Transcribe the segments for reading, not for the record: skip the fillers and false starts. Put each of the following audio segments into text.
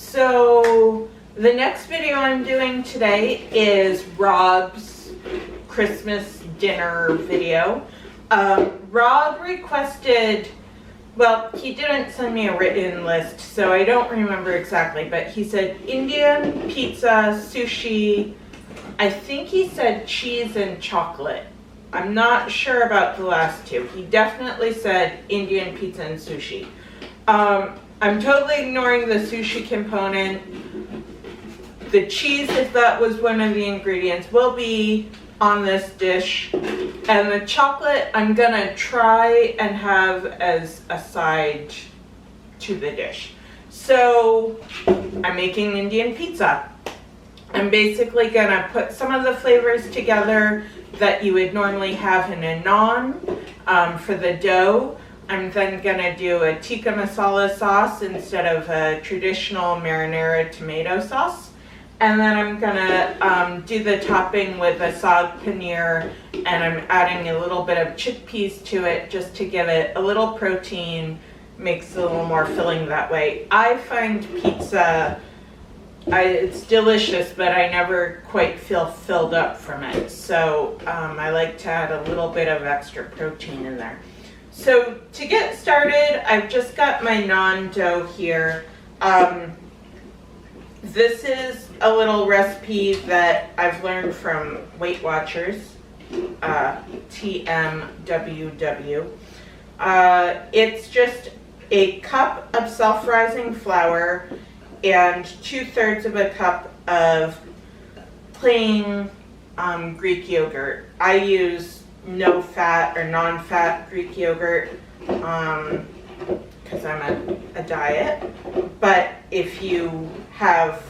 So the next video I'm doing today is Rob's Christmas dinner video. Rob requested, well, he didn't send me a written list, so I don't remember exactly, but he said Indian, pizza, sushi, I think he said cheese and chocolate. I'm not sure about the last two. He definitely said Indian, pizza, and sushi. I'm totally ignoring the sushi component. The cheese, if that was one of the ingredients, will be on this dish. And the chocolate, I'm gonna try and have as a side to the dish. So, I'm making Indian pizza. I'm basically gonna put some of the flavors together that you would normally have in a naan for the dough. I'm then gonna do a tikka masala sauce instead of a traditional marinara tomato sauce. And then I'm gonna do the topping with a Saag paneer, and I'm adding a little bit of chickpeas to it just to give it a little protein, makes it a little more filling that way. I find pizza, it's delicious, but I never quite feel filled up from it. So I like to add a little bit of extra protein in there. So to get started, I've just got my naan dough here. This is a little recipe that I've learned from Weight Watchers, TMWW. It's just a cup of self-rising flour and 2/3 of a cup of plain Greek yogurt. I use no fat or non-fat Greek yogurt because I'm a diet, but if you have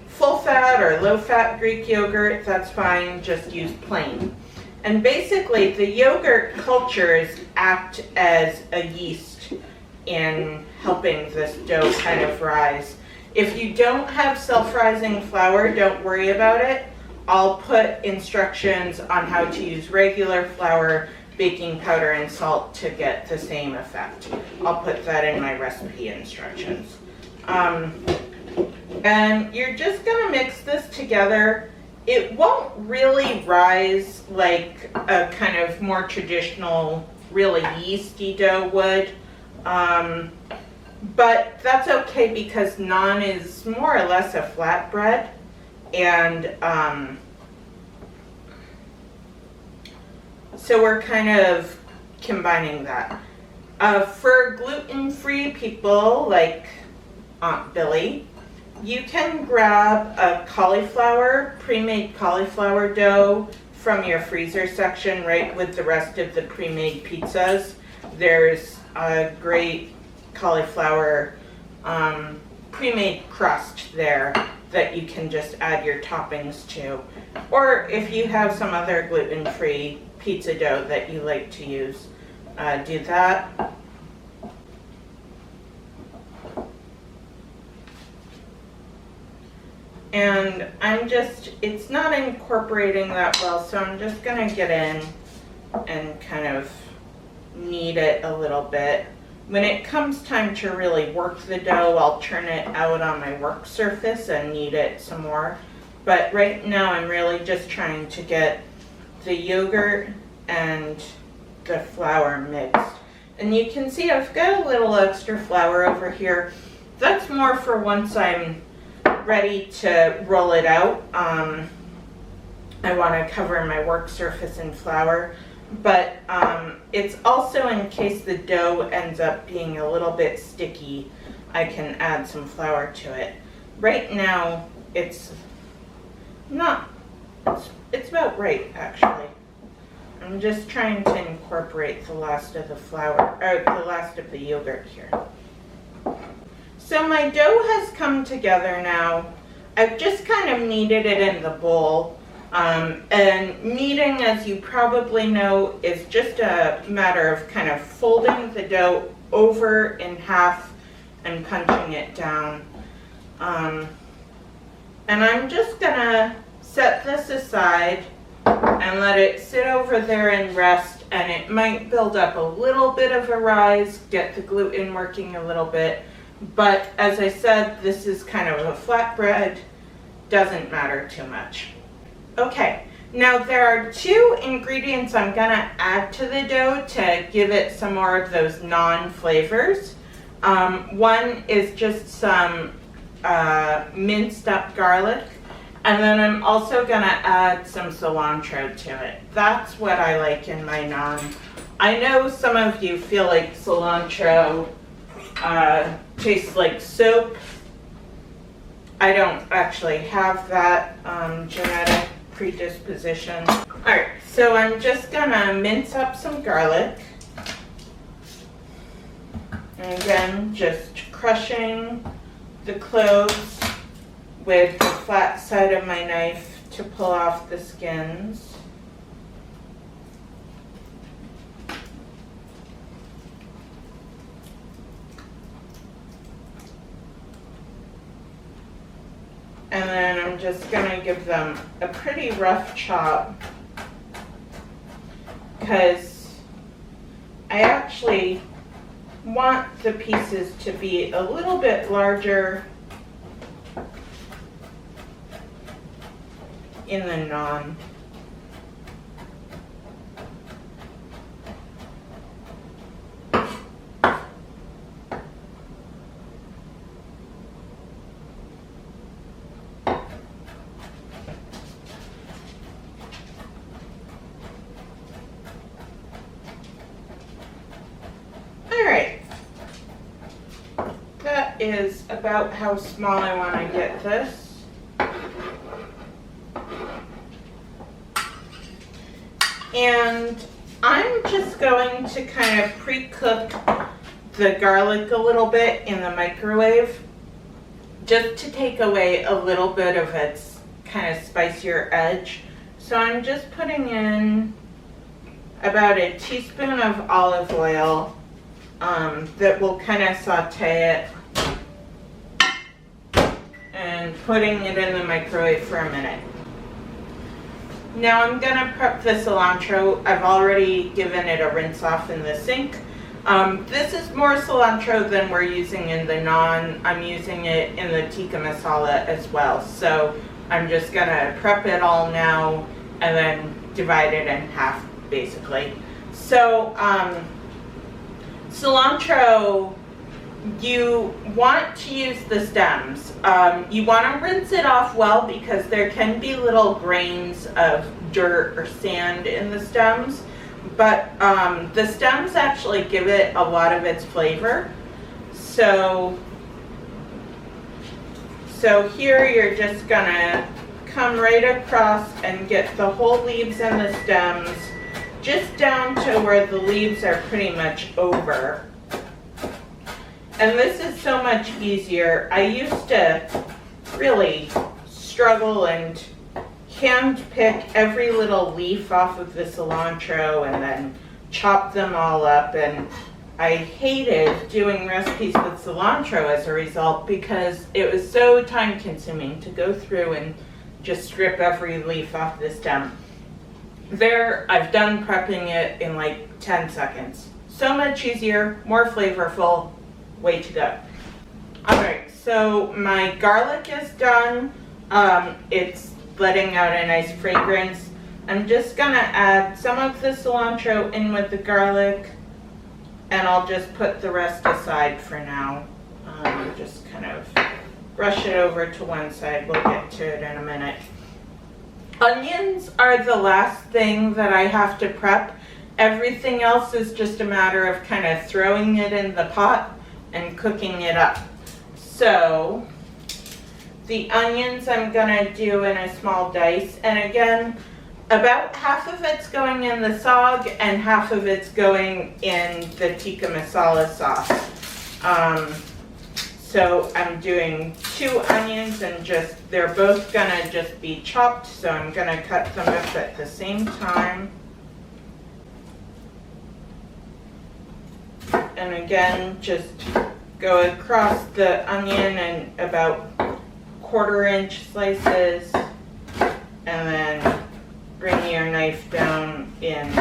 full fat or low fat Greek yogurt, that's fine, just use plain. And basically the yogurt cultures act as a yeast in helping this dough kind of rise. If you don't have self-rising flour, don't worry about it. I'll put instructions on how to use regular flour, baking powder, and salt to get the same effect. I'll put that in my recipe instructions. And you're just gonna mix this together. It won't really rise like a kind of more traditional, really yeasty dough would. But that's okay because naan is more or less a flatbread, and so we're kind of combining that. For gluten-free people like Aunt Billy, you can grab a cauliflower, pre-made cauliflower dough from your freezer section right with the rest of the pre-made pizzas. There's a great cauliflower pre-made crust there that you can just add your toppings to. Or if you have some other gluten-free pizza dough that you like to use, do that. And it's not incorporating that well, so I'm just gonna get in and kind of knead it a little bit. When it comes time to really work the dough, I'll turn it out on my work surface and knead it some more. But right now I'm really just trying to get the yogurt and the flour mixed. And you can see I've got a little extra flour over here. That's more for once I'm ready to roll it out. I want to cover my work surface in flour. But it's also in case the dough ends up being a little bit sticky, I can add some flour to it. Right now, it's about right, actually. I'm just trying to incorporate the last of the flour, or the last of the yogurt here. So my dough has come together now. I've just kind of kneaded it in the bowl. And kneading, as you probably know, is just a matter of kind of folding the dough over in half and punching it down. And I'm just gonna set this aside and let it sit over there and rest, and it might build up a little bit of a rise, get the gluten working a little bit, But as I said, this is kind of a flatbread, doesn't matter too much. Okay, now there are 2 ingredients I'm gonna add to the dough to give it some more of those non-flavors. One is just some minced up garlic, and then I'm also gonna add some cilantro to it. That's what I like in my naan. I know some of you feel like cilantro tastes like soap. I don't actually have that genetic predisposition. Alright, so I'm just gonna mince up some garlic. And again, just crushing the cloves with the flat side of my knife to pull off the skins. And then I'm just going to give them a pretty rough chop because I actually want the pieces to be a little bit larger in the naan. That is about how small I want to get this. And I'm just going to kind of pre-cook the garlic a little bit in the microwave, just to take away a little bit of its kind of spicier edge. So I'm just putting in about a teaspoon of olive oil that will kind of saute it, and putting it in the microwave for a minute. Now I'm going to prep the cilantro. I've already given it a rinse off in the sink. This is more cilantro than we're using in the naan. I'm using it in the tikka masala as well. So I'm just going to prep it all now and then divide it in half basically. So cilantro, you want to use the stems. You want to rinse it off well because there can be little grains of dirt or sand in the stems, but the stems actually give it a lot of its flavor. So here you're just gonna come right across and get the whole leaves and the stems just down to where the leaves are pretty much over. And this is so much easier. I used to really struggle and hand pick every little leaf off of the cilantro and then chop them all up, and I hated doing recipes with cilantro as a result because it was so time consuming to go through and just strip every leaf off the stem. There, I've done prepping it in like 10 seconds. So much easier, more flavorful, way to go. Alright, so my garlic is done. It's letting out a nice fragrance. I'm just gonna add some of the cilantro in with the garlic, and I'll just put the rest aside for now. Just kind of brush it over to one side. We'll get to it in a minute. Onions are the last thing that I have to prep. Everything else is just a matter of kind of throwing it in the pot and cooking it up. So the onions I'm gonna do in a small dice, and again, about half of it's going in the saag and half of it's going in the tikka masala sauce. So I'm doing 2 onions and they're both gonna just be chopped, so I'm gonna cut them up at the same time. And again, just go across the onion in about 1/4 inch slices, and then bring your knife down in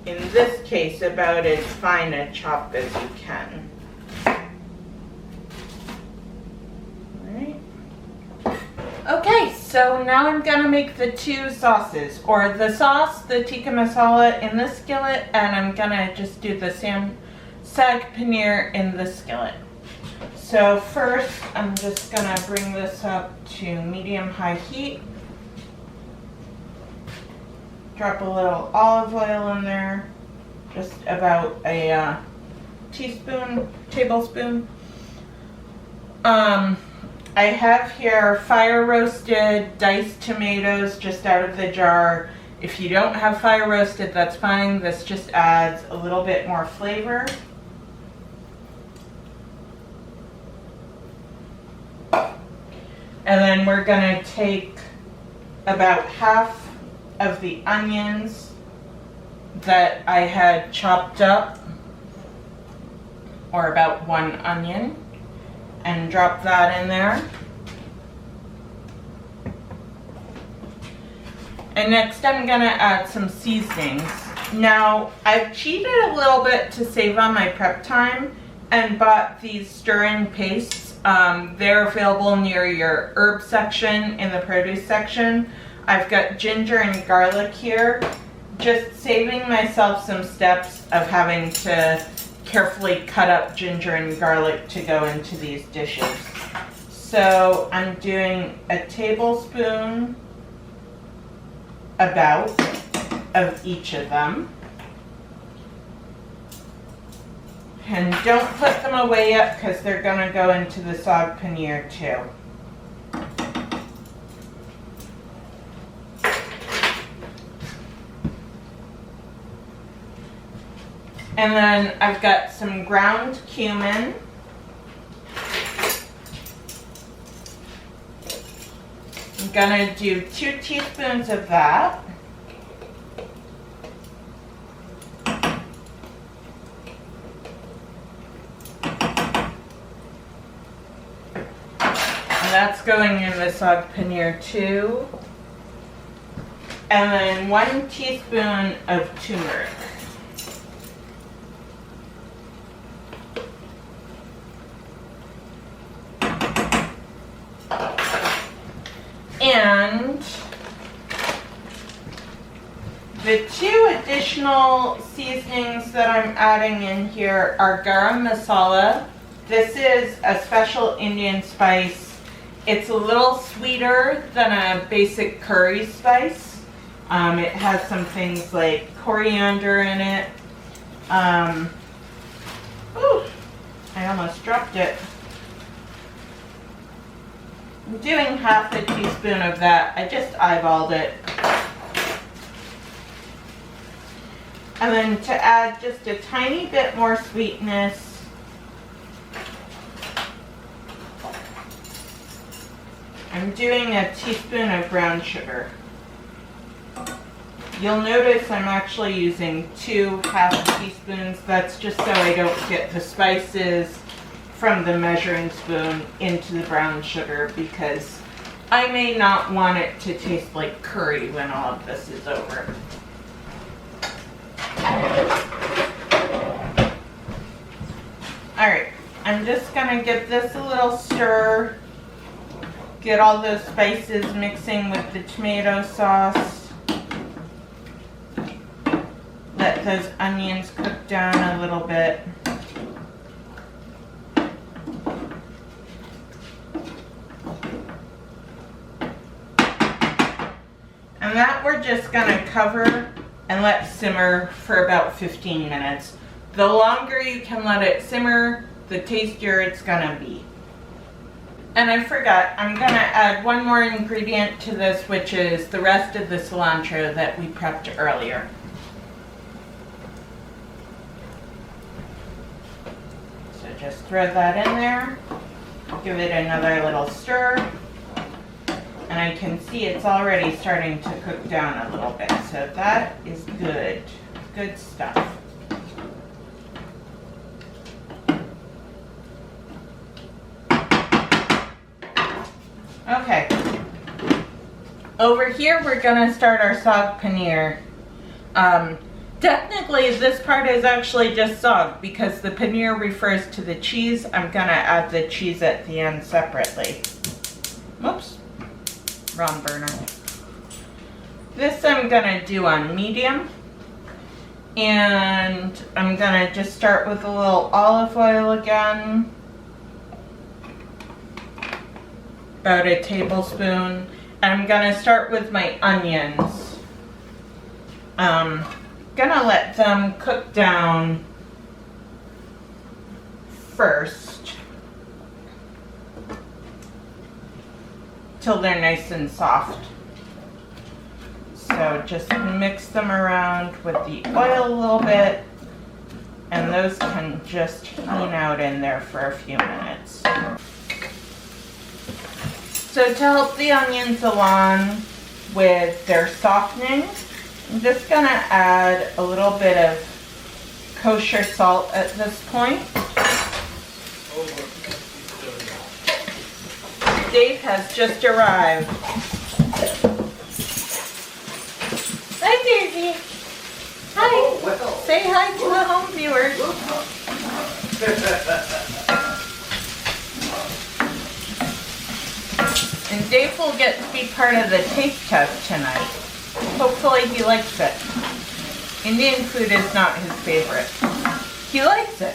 this case, about as fine a chop as you can. So now I'm gonna make the two sauces, or the sauce, the tikka masala in this skillet, and I'm gonna just do the Saag paneer in the skillet. So first, I'm just gonna bring this up to medium-high heat. Drop a little olive oil in there, just about a tablespoon. I have here fire roasted diced tomatoes just out of the jar. If you don't have fire roasted, that's fine. This just adds a little bit more flavor. And then we're gonna take about half of the onions that I had chopped up, or about one onion, and drop that in there. And next I'm gonna add some seasonings. Now, I've cheated a little bit to save on my prep time and bought these stir-in pastes. They're available near your herb section in the produce section. I've got ginger and garlic here, just saving myself some steps of having to carefully cut up ginger and garlic to go into these dishes. So I'm doing a tablespoon about of each of them. And don't put them away yet because they're gonna go into the saag paneer too. And then I've got some ground cumin. I'm gonna do 2 teaspoons of that. And that's going in the saag paneer too. And then 1 teaspoon of turmeric. And the 2 additional seasonings that I'm adding in here are garam masala. This is a special Indian spice. It's a little sweeter than a basic curry spice. It has some things like coriander in it. Ooh, I almost dropped it. I'm doing half a teaspoon of that. I just eyeballed it. And then to add just a tiny bit more sweetness, I'm doing a teaspoon of brown sugar. You'll notice I'm actually using 2 half teaspoons. That's just so I don't get the spices from the measuring spoon into the brown sugar, because I may not want it to taste like curry when all of this is over. Alright, I'm just gonna give this a little stir, get all those spices mixing with the tomato sauce, let those onions cook down a little bit. And that we're just gonna cover and let simmer for about 15 minutes. The longer you can let it simmer, the tastier it's gonna be. And I forgot, I'm gonna add one more ingredient to this, which is the rest of the cilantro that we prepped earlier. So just throw that in there, give it another little stir. And I can see it's already starting to cook down a little bit, so that is good. Good stuff. Okay. Over here we're gonna start our saag paneer. Technically this part is actually just saag because the paneer refers to the cheese. I'm gonna add the cheese at the end separately. Oops. wrong burner. This I'm gonna do on medium. And I'm gonna just start with a little olive oil again. About a tablespoon. And I'm gonna start with my onions. Gonna let them cook down first till they're nice and soft. So just mix them around with the oil a little bit, and those can just hang out in there for a few minutes. So to help the onions along with their softening, I'm just gonna add a little bit of kosher salt at this point. Dave has just arrived. Hi, Daisy. Hi. Oh, well. Say hi to the home viewers. And Dave will get to be part of the taste test tonight. Hopefully he likes it. Indian food is not his favorite. He likes it,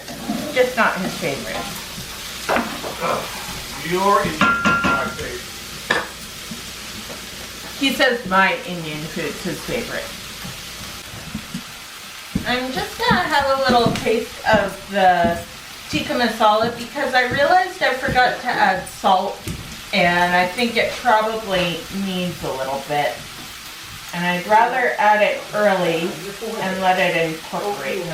just not his favorite. Your Indian food is my favorite. He says my Indian food's his favorite. I'm just gonna have a little taste of the tikka masala because I realized I forgot to add salt, and I think it probably needs a little bit. And I'd rather add it early and let it incorporate.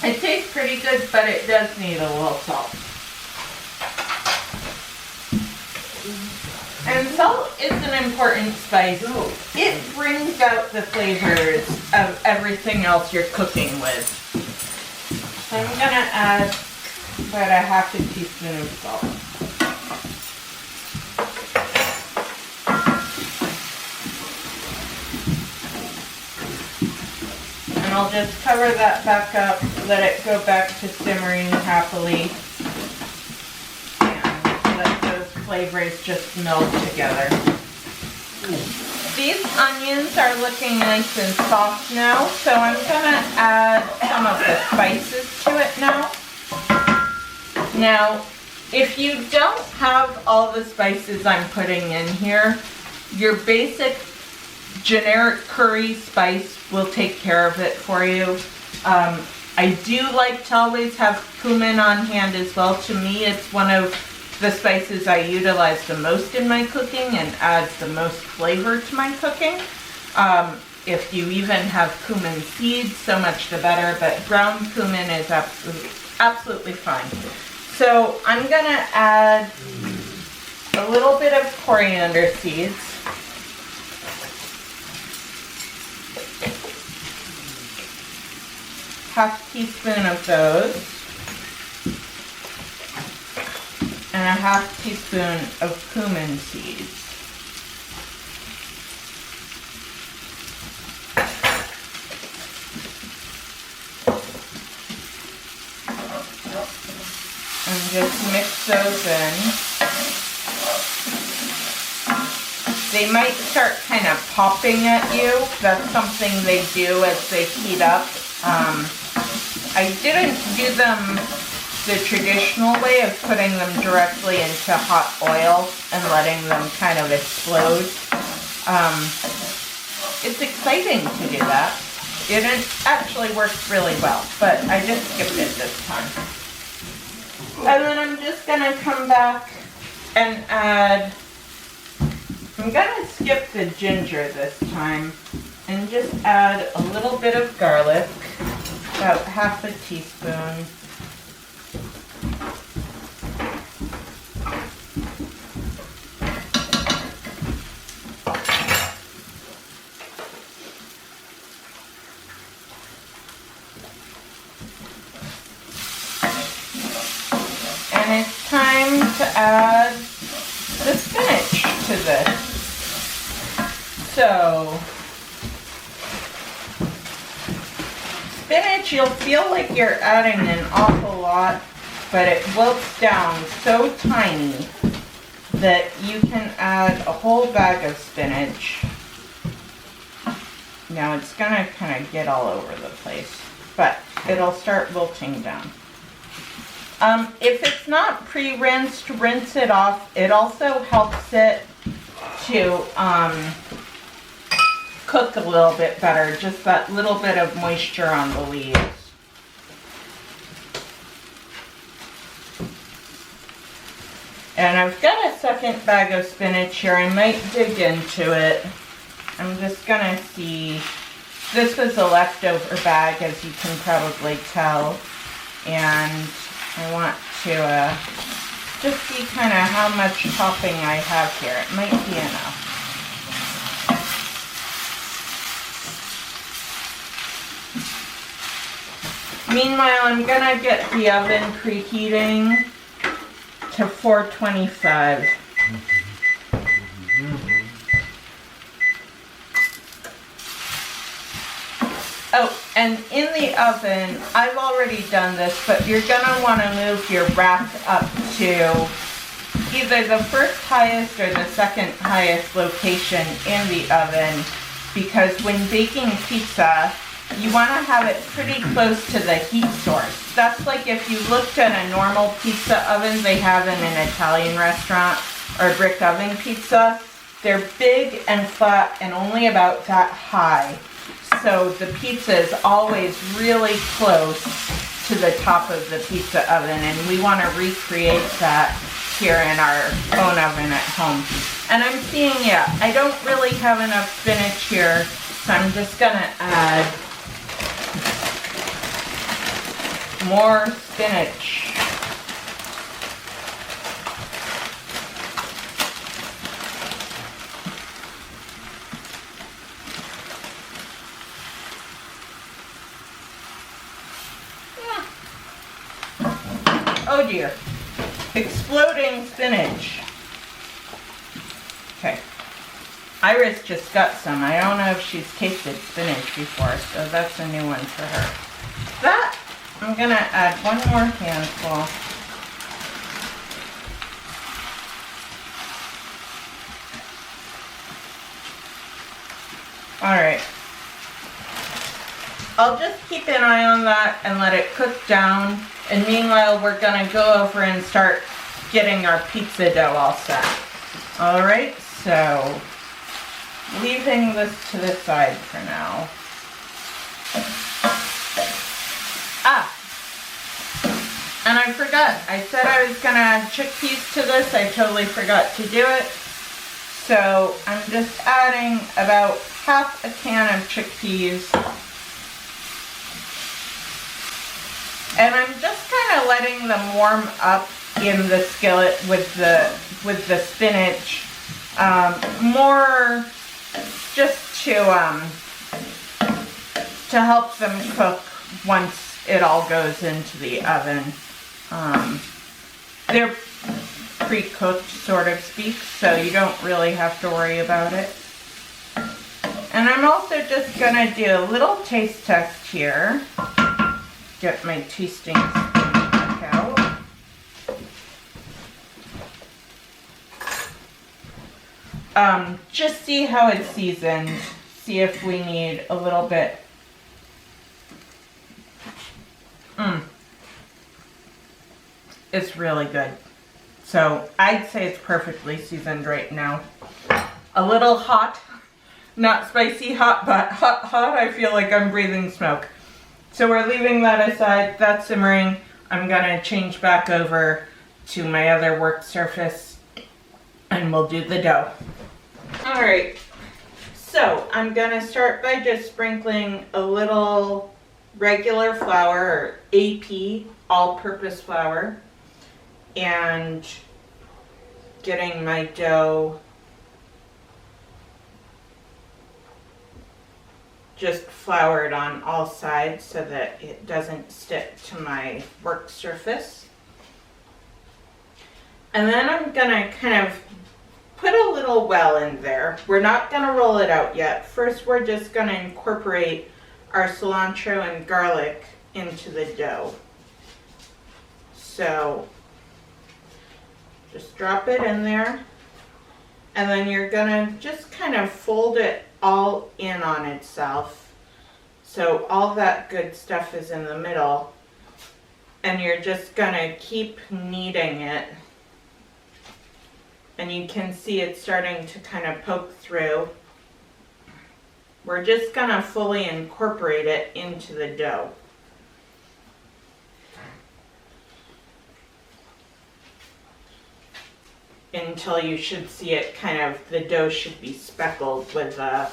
It tastes pretty good, but it does need a little salt. And salt is an important spice. It brings out the flavors of everything else you're cooking with. So I'm gonna add about a half a teaspoon of salt. And I'll just cover that back up, let it go back to simmering happily, and let those flavors just meld together. These onions are looking nice and soft now, so I'm gonna add some of the spices to it now. Now, if you don't have all the spices I'm putting in here, your basic generic curry spice will take care of it for you. I do like to always have cumin on hand as well. To me, it's one of the spices I utilize the most in my cooking and adds the most flavor to my cooking. If you even have cumin seeds, so much the better, but ground cumin is absolutely fine. So I'm gonna add a little bit of coriander seeds. Half teaspoon of those. And a half teaspoon of cumin seeds. And just mix those in. They might start kind of popping at you. That's something they do as they heat up. I didn't do them the traditional way of putting them directly into hot oil and letting them kind of explode. It's exciting to do that. It actually works really well, but I just skipped it this time. And then I'm just gonna come back and add, I'm gonna skip the ginger this time and just add a little bit of garlic, about half a teaspoon. And it's time to add the spinach to this. So spinach, you'll feel like you're adding an awful lot, but it wilts down so tiny that you can add a whole bag of spinach. Now it's gonna kind of get all over the place, but it'll start wilting down. If it's not pre-rinsed, rinse it off. It also helps it to cook a little bit better, just that little bit of moisture on the leaves. And I've got a second bag of spinach here. I might dig into it. I'm just gonna see. This was a leftover bag, as you can probably tell. And I want to just see kind of how much topping I have here. It might be enough. Meanwhile, I'm gonna get the oven preheating to 425. Oh, and in the oven, I've already done this, but you're gonna wanna move your rack up to either the first highest or the second highest location in the oven, because when baking pizza, you wanna have it pretty close to the heat source. That's like if you looked at a normal pizza oven they have in an Italian restaurant, or brick oven pizza. They're big and flat and only about that high. So the pizza is always really close to the top of the pizza oven, and we want to recreate that here in our own oven at home. And I'm seeing, yeah, I don't really have enough spinach here, so I'm just gonna add more spinach. Oh dear. Exploding spinach. Okay. Iris just got some. I don't know if she's tasted spinach before, so that's a new one for her. That, I'm gonna add one more handful. Alright. I'll just keep an eye on that and let it cook down. And meanwhile, we're gonna go over and start getting our pizza dough all set. Alright, so leaving this to the side for now. Ah! And I forgot. I said I was gonna add chickpeas to this. I totally forgot to do it. So I'm just adding about half a can of chickpeas. And I'm just kind of letting them warm up in the skillet with the spinach, more just to help them cook once it all goes into the oven. They're pre-cooked, sort of speak, so you don't really have to worry about it. And I'm also just gonna do a little taste test here. Get my tasting spoon back out. Just see how it's seasoned. See if we need a little bit. It's really good. So I'd say it's perfectly seasoned right now. A little hot, not spicy hot, but hot, I feel like I'm breathing smoke. So we're leaving that aside, that's simmering. I'm gonna change back over to my other work surface and we'll do the dough. All right, so I'm gonna start by just sprinkling a little regular flour, or AP, all-purpose flour, and getting my dough just floured on all sides so that it doesn't stick to my work surface. And then I'm gonna kind of put a little well in there. We're not gonna roll it out yet. First, we're just gonna incorporate our cilantro and garlic into the dough. So just drop it in there, and then you're gonna just kind of fold it all in on itself. So all that good stuff is in the middle, and you're just gonna keep kneading it. And you can see it's starting to kind of poke through. We're just gonna fully incorporate it into the dough. Until you should see it kind of, the dough should be speckled with a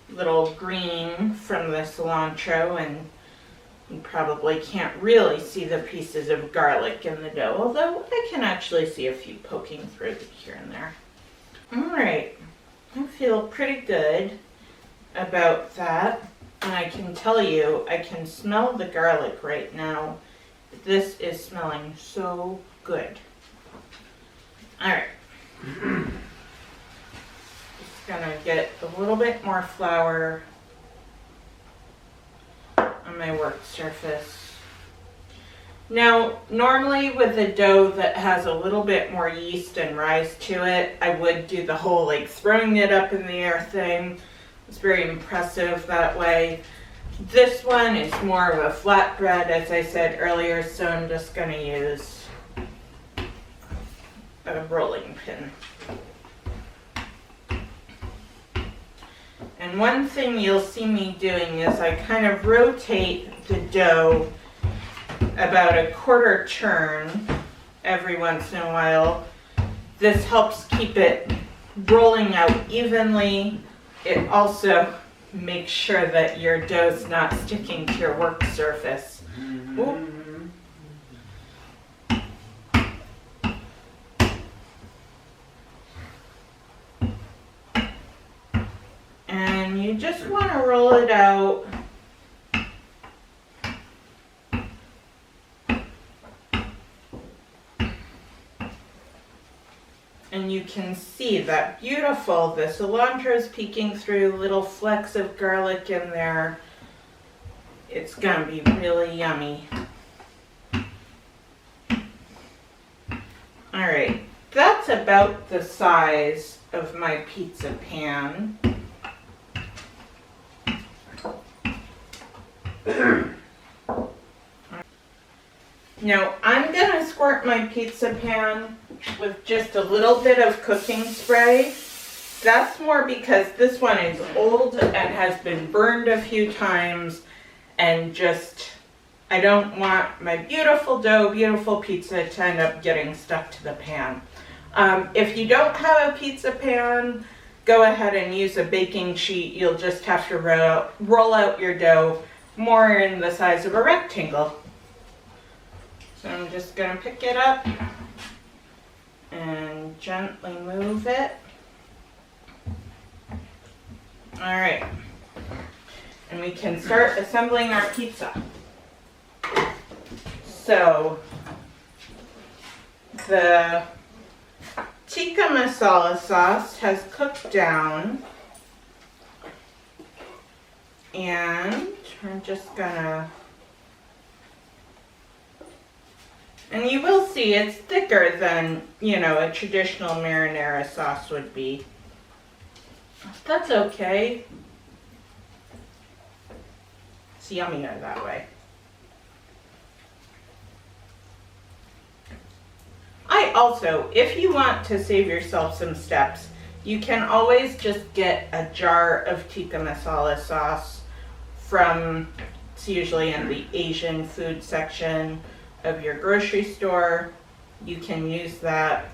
little green from the cilantro, and you probably can't really see the pieces of garlic in the dough, although I can actually see a few poking through here and there. All right, I feel pretty good about that, and I can tell you, I can smell the garlic right now. This is smelling so good. All right. Just gonna get a little bit more flour on my work surface. Now, normally with a dough that has a little bit more yeast and rise to it, I would do the whole like throwing it up in the air thing. It's very impressive that way. This one is more of a flatbread, as I said earlier, so I'm just gonna use a rolling pin. And one thing you'll see me doing is I kind of rotate the dough about a quarter turn every once in a while. This helps keep it rolling out evenly. It also makes sure that your dough's not sticking to your work surface. Ooh. And you just want to roll it out and you can see that beautiful, the cilantro is peeking through, little flecks of garlic in there. It's gonna be really yummy. All right, that's about the size of my pizza pan. Now I'm gonna squirt my pizza pan with just a little bit of cooking spray. That's more because this one is old and has been burned a few times, and just, I don't want my beautiful dough, beautiful pizza to end up getting stuck to the pan. If you don't have a pizza pan, go ahead and use a baking sheet. You'll just have to roll out your dough more in the size of a rectangle. So I'm just going to pick it up and gently move it. All right, and we can start assembling our pizza. So the tikka masala sauce has cooked down, and I'm just gonna, and you will see it's thicker than, you know, a traditional marinara sauce would be. That's okay. It's yummier that way. I also, if you want to save yourself some steps, you can always just get a jar of tikka masala sauce from, it's usually in the Asian food section of your grocery store. You can use that.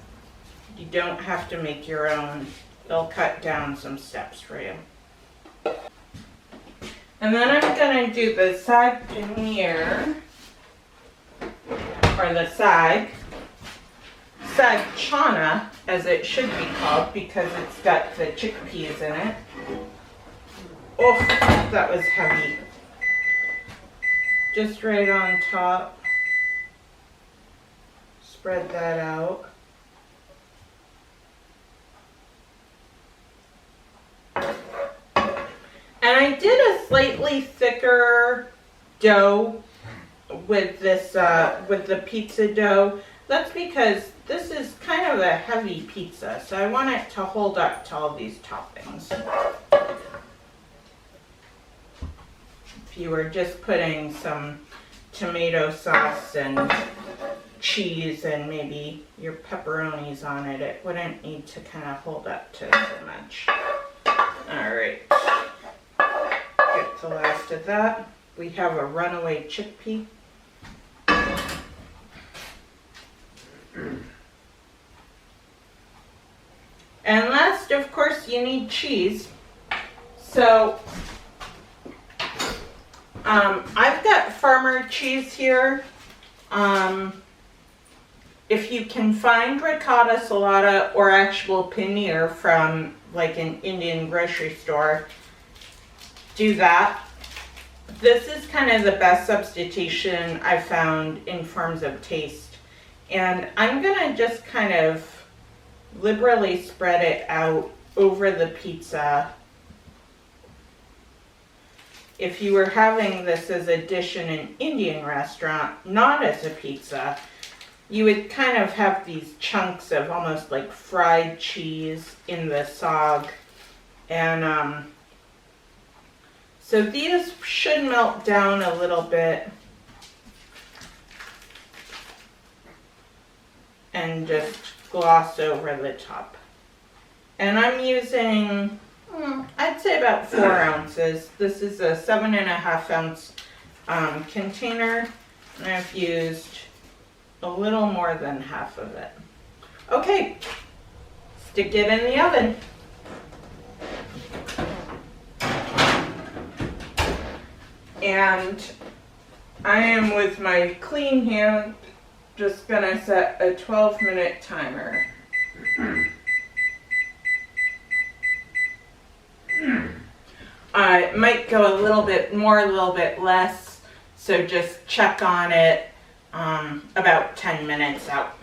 You don't have to make your own. They'll cut down some steps for you. And then I'm going to do the Saag Paneer, or the Saag chana, as it should be called, because it's got the chickpeas in it. Oh, that was heavy. Just right on top. Spread that out. And I did a slightly thicker dough with this, with the pizza dough. That's because this is kind of a heavy pizza, so I want it to hold up to all these toppings. If you were just putting some tomato sauce and cheese and maybe your pepperonis on it, it wouldn't need to kind of hold up to so much. Alright, get the last of that. We have a runaway chickpea. And last, of course, you need cheese. So, I've got farmer cheese here. If you can find ricotta, salata, or actual paneer from like an Indian grocery store, do that. This is kind of the best substitution I've found in terms of taste. And I'm gonna just kind of liberally spread it out over the pizza. If you were having this as a dish in an Indian restaurant, not as a pizza, you would kind of have these chunks of almost like fried cheese in the saag. And so these should melt down a little bit and just gloss over the top. And I'm using, I'd say about 4 ounces. This is a 7.5 ounce container, and I've used a little more than half of it. Okay, stick it in the oven. And I am, with my clean hand, just gonna set a 12-minute timer. It might go a little bit more, a little bit less, so just check on it about 10 minutes out.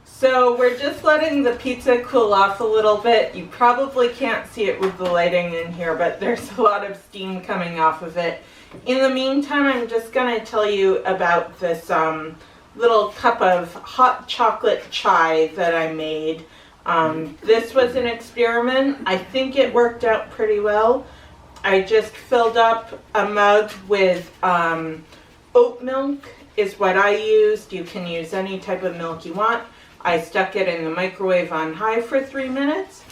So we're just letting the pizza cool off a little bit. You probably can't see it with the lighting in here, but there's a lot of steam coming off of it. In the meantime, I'm just going to tell you about this little cup of hot chocolate chai that I made. This was an experiment. I think it worked out pretty well. I just filled up a mug with oat milk is what I used. You can use any type of milk you want. I stuck it in the microwave on high for 3 minutes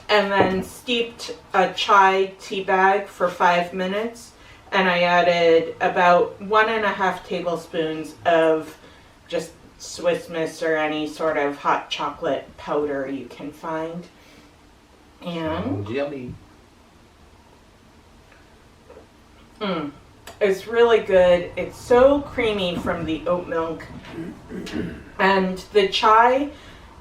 and then steeped a chai tea bag for 5 minutes. And I added about 1.5 tablespoons of just Swiss Miss or any sort of hot chocolate powder you can find. And yummy. It's really good. It's so creamy from the oat milk. And the chai,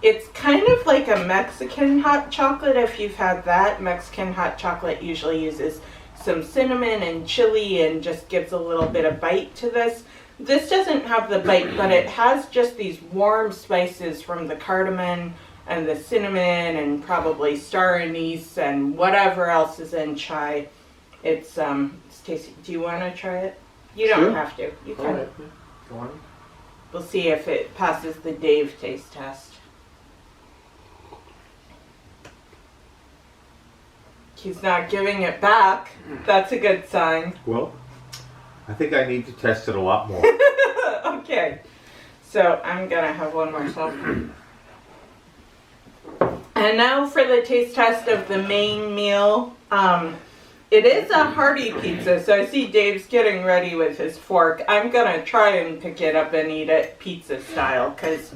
it's kind of like a Mexican hot chocolate if you've had that. Mexican hot chocolate usually uses some cinnamon and chili and just gives a little bit of bite to this. This doesn't have the bite, but it has just these warm spices from the cardamom and the cinnamon and probably star anise and whatever else is in chai. It's tasty. Do you want to try it? You don't have to. You can. Right. Go on. We'll see if it passes the Dave taste test. He's not giving it back. That's a good sign. Well, I think I need to test it a lot more. Okay. So I'm gonna have one more salt. And now for the taste test of the main meal. It is a hearty pizza, so I see Dave's getting ready with his fork. I'm gonna try and pick it up and eat it pizza style, because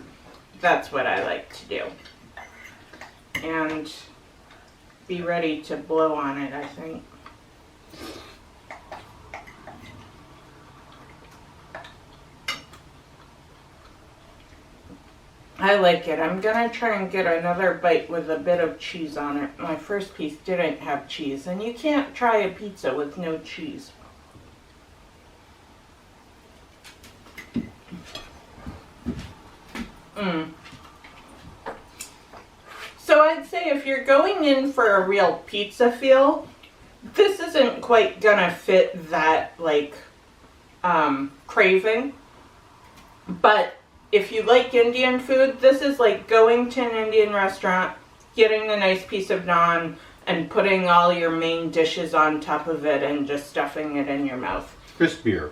that's what I like to do. And be ready to blow on it, I think. I like it. I'm gonna try and get another bite with a bit of cheese on it. My first piece didn't have cheese, and you can't try a pizza with no cheese. So I'd say if you're going in for a real pizza feel, this isn't quite gonna fit that, like, craving. But if you like Indian food, this is like going to an Indian restaurant, getting a nice piece of naan, and putting all your main dishes on top of it and just stuffing it in your mouth. Crispier.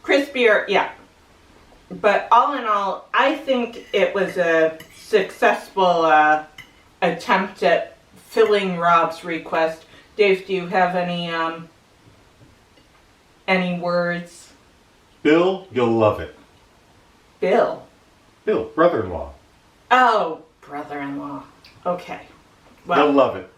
Crispier, yeah. But all in all, I think it was a successful attempt at filling Rob's request. Dave, do you have any words? Bill, you'll love it. Bill? Bill, brother-in-law. Oh, brother-in-law. Okay. Well, You'll love it.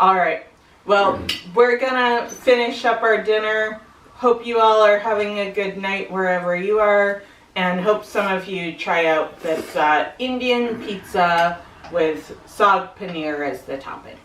all right. Well, we're gonna finish up our dinner. Hope you all are having a good night wherever you are, and hope some of you try out this Indian pizza with Saag Paneer as the topping.